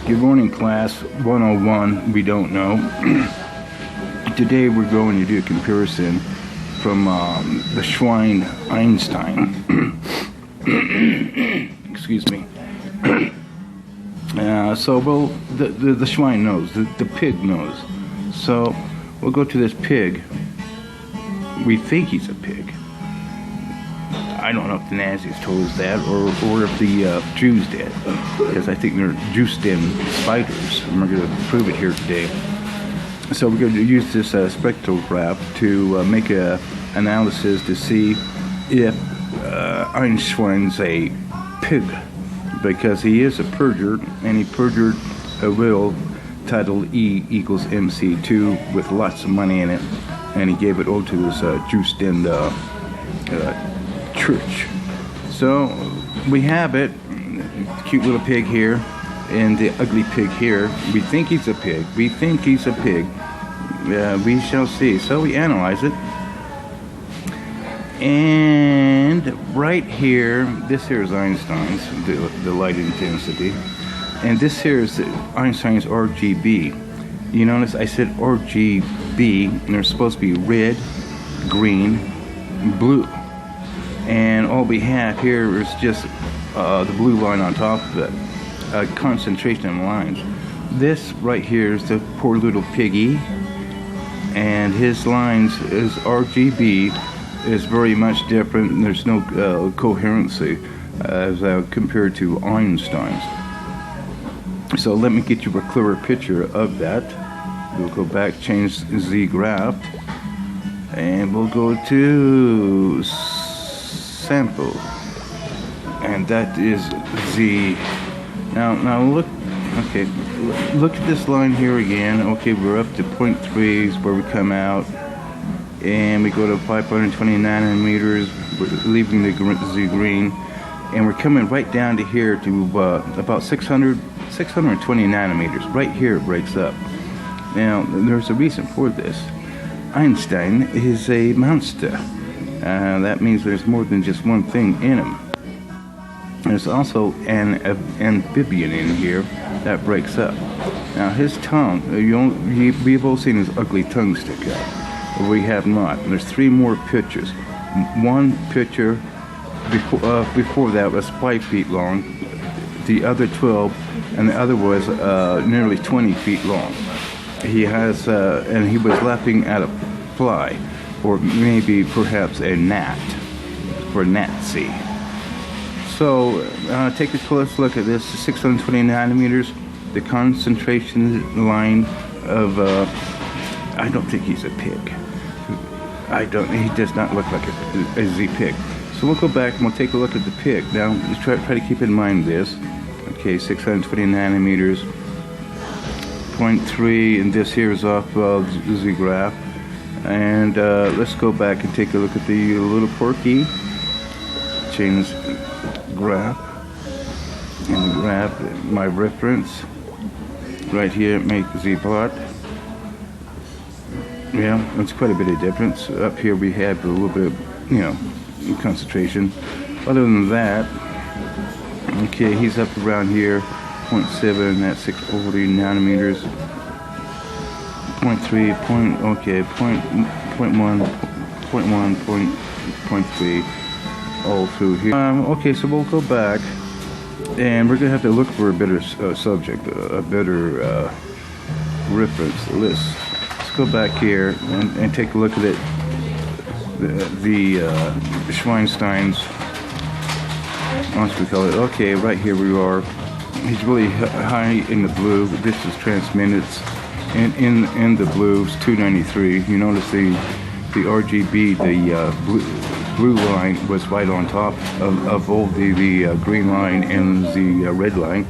Good morning, class 101. We don't know. Today we're going to do a comparison from the Schwein Einstein. Excuse me. The Schwein knows, the pig knows. So we'll go to this pig. We think he's a pig. I don't know if the Nazis told us that, or if the Jews did, because I think they're juiced-in spiders, and we're going to prove it here today. So we're going to use this spectrograph to make an analysis to see if Einstein's a pig, because he is a perjure, and he perjured a will titled E equals MC2 with lots of money in it, and he gave it all to his juiced-in church. So we have it, cute little pig here and the ugly pig here. We think he's a pig. We think he's a pig. We shall see. So we analyze it, and right here, this here is Einstein's, the light intensity, and this here is Einstein's RGB. You notice I said RGB, and they're supposed to be red, green, blue. And all we have here is just the blue line on top of it, a concentration of lines. This right here is the poor little piggy, and his lines is RGB is very much different, and there's no coherency as compared to Einstein's. So let me get you a clearer picture of that. We'll go back, change the graph, and we'll go to sample, and that is Z. Now look, okay, look at this line here again. Okay, we're up to 0.3 is where we come out, and we go to 520 nanometers, we're leaving the Z green, and we're coming right down to here to about 620 nanometers. Right here it breaks up. Now there's a reason for this. Einstein is a monster. That means there's more than just one thing in him. There's also an amphibian in here that breaks up. Now his tongue, we've all seen his ugly tongue stick out. But we have not. There's 3 more pictures. One picture before that was 5 feet long. The other 12, and the other was nearly 20 feet long. He has, and he was laughing at a fly, or maybe perhaps a gnat, for Nazi. So take a close look at this, 620 nanometers, the concentration line of, I don't think he's a pig. He does not look like a Z pig. So we'll go back and we'll take a look at the pig. Now, let's try to keep in mind this. Okay, 620 nanometers, 0.3, and this here is off the Z graph. And let's go back and take a look at the little porky. Change graph, and graph my reference right here. Make Z plot. Yeah, that's quite a bit of difference. Up here we have a little bit of, concentration. Other than that, okay, he's up around here, 0.7 at 640 nanometers. 0.3, 0.3, all through here. Okay, so we'll go back, and we're gonna have to look for a better subject, a better reference list. Let's go back here and take a look at it. The Schweinstein's, once we call it. Okay, right here we are. He's really high in the blue. This is transmitted. In the blue, it's 293. You notice the RGB, the blue line was right on top of all the green line and the red line.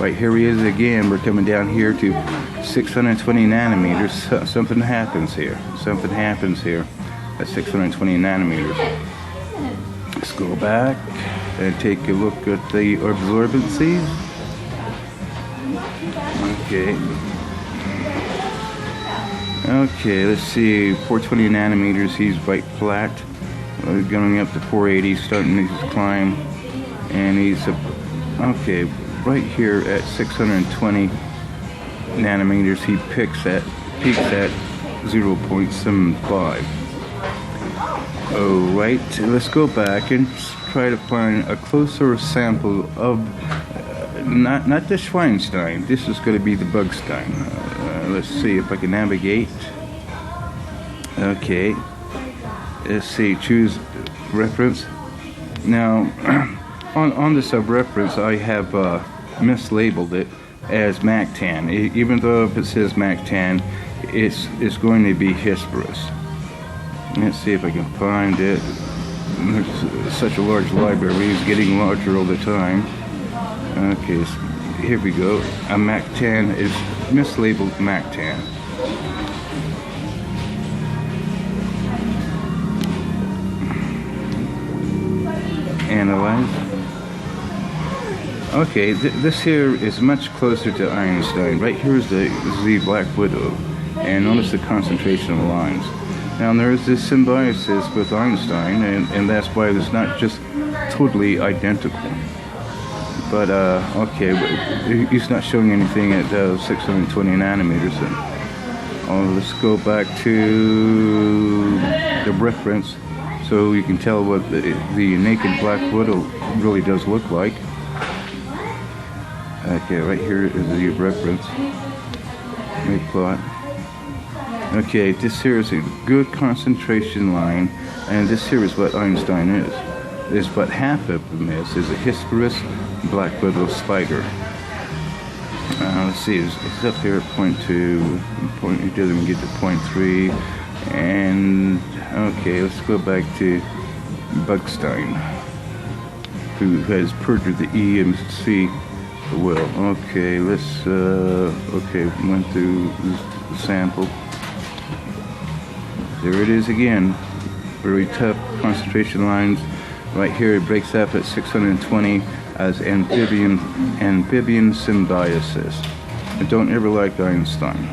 Right here he is again. We're coming down here to 620 nanometers. Something happens here. Something happens here at 620 nanometers. Let's go back and take a look at the absorbency. Okay. Okay, let's see, 420 nanometers, he's right flat, going up to 480, starting his climb, and he's, okay, right here at 620 nanometers, he peaks at 0.75. Alright, let's go back and try to find a closer sample of not the Schweinstein. This is going to be the Bugstein. Let's see if I can navigate. Okay, let's see, choose reference. Now on the sub-reference I have mislabeled it as MAC10. Even though if it says MAC10, it's going to be Hesperus. Let's see if I can find it. It's such a large library, it's getting larger all the time. Okay, so here we go. A MAC10 is mislabeled MAC10. Analyze. Okay, this here is much closer to Einstein. Right here is the Black Widow, and notice the concentration of lines. Now there is this symbiosis with Einstein, and that's why it's not just totally identical. But okay, he's not showing anything at 620 nanometers. Then. Let's go back to the reference, so you can tell what the naked Black Widow really does look like. Okay, right here is the reference. Make plot. Okay, this here is a good concentration line, and this here is what Einstein is. But half of them is a Hesperus Black Widow spider. Let's see, it's up here at 0.2, it doesn't get to 0.3, and okay, let's go back to Bugstein, who has perjured the E and C well. Okay, let's, okay, went through the sample. There it is again, very tough concentration lines. Right here it breaks up at 620 as amphibian symbiosis. And don't ever like Einstein,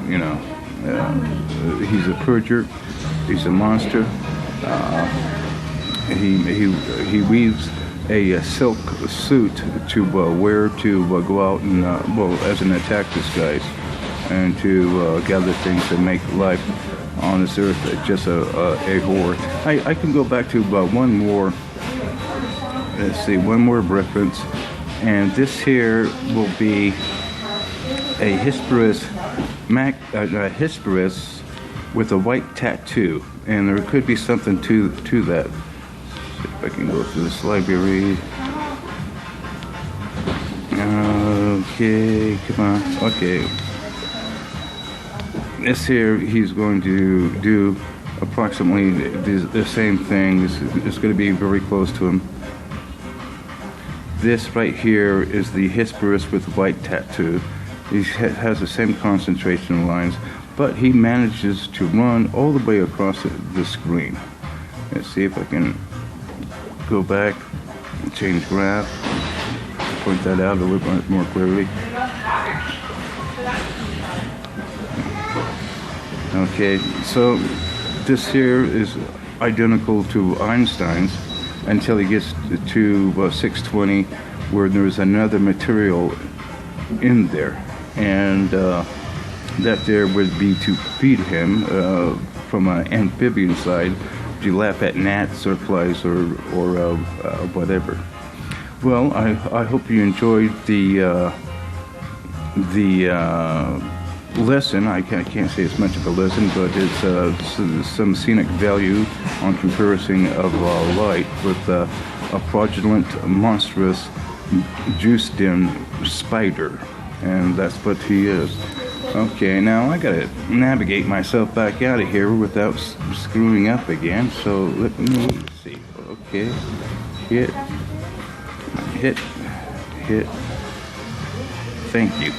you know. He's a perjure, he's a monster. He weaves a silk suit to wear to go out and, well, as an attack disguise, and to gather things and make life on this earth just a horror. I can go back to one more. Let's see, one more reference, and this here will be a Hesperus Hesperus with a white tattoo, and there could be something to that. Let's see if I can go through this library. Okay, come on. Okay. This here, he's going to do approximately the same thing. It's going to be very close to him. This right here is the Hesperus with the white tattoo. He has the same concentration lines, but he manages to run all the way across the screen. Let's see if I can go back and change graph, point that out a little bit more clearly. Okay, so this here is identical to Einstein's until he gets to 620, where there's another material in there, and that there would be to feed him from an amphibian side. You laugh at gnats or flies or whatever. Well, I hope you enjoyed the lesson. I can't say it's much of a lesson, but it's some scenic value on comparison of light with a fraudulent, monstrous, juiced-in spider, and that's what he is. Okay, now I gotta navigate myself back out of here without screwing up again. So let me see. Okay, hit. Thank you.